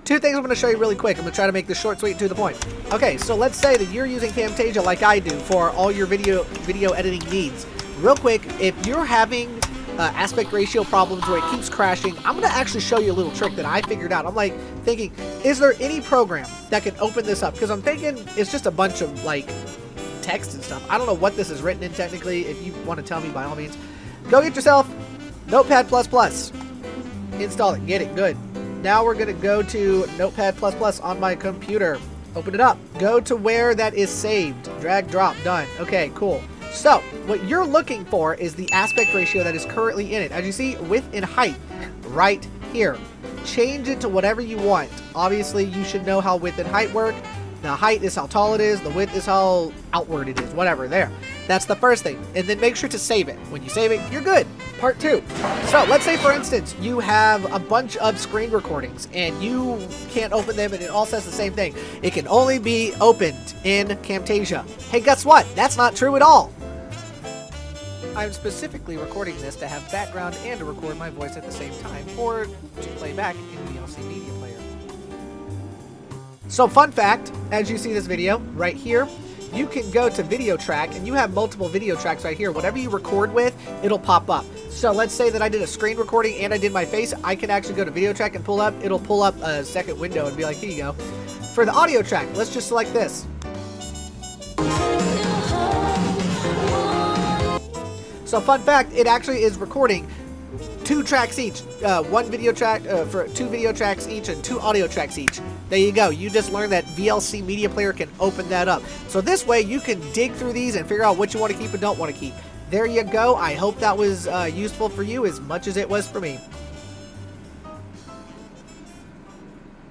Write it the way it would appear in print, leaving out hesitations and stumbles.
Two things I'm going to show you really quick. I'm going to try to make this short, sweet, and to the point. Okay, so let's say that you're using Camtasia like I do for all your video editing needs. Real quick, if you're having aspect ratio problems where it keeps crashing, I'm going to actually show you a little trick that I figured out. I'm like thinking, is there any program that can open this up? Because I'm thinking it's just a bunch of like text and stuff. I don't know what this is written in technically. If you want to tell me, by all means, go get yourself Notepad++. Install it. Get it. Good. Now we're going to go to Notepad++ on my computer. Open it up. Go to where that is saved. Drag, drop. Done. Okay, cool. So, what you're looking for is the aspect ratio that is currently in it. As you see, width and height right here. Change it to whatever you want. Obviously, you should know how width and height work. The height is how tall it is. The width is how outward it is. Whatever. There. That's the first thing. And then make sure to save it. When you save it, you're good. Part 2. So let's say, for instance, you have a bunch of screen recordings and you can't open them and it all says the same thing. It can only be opened in Camtasia. Hey, guess what? That's not true at all. I'm specifically recording this to have background and to record my voice at the same time, or to play back in VLC Media Player. So fun fact, as you see this video right here, you can go to video track and you have multiple video tracks right here. Whatever you record with, it'll pop up. So let's say that I did a screen recording and I did my face. I can actually go to video track and pull up. It'll pull up a second window and be like, here you go. For the audio track, let's just select this. So fun fact, it actually is recording 2 tracks each. One video track for 2 video tracks each and 2 audio tracks each. There you go. You just learned that VLC Media Player can open that up. So this way you can dig through these and figure out what you want to keep and don't want to keep. There you go. I hope that was useful for you as much as it was for me.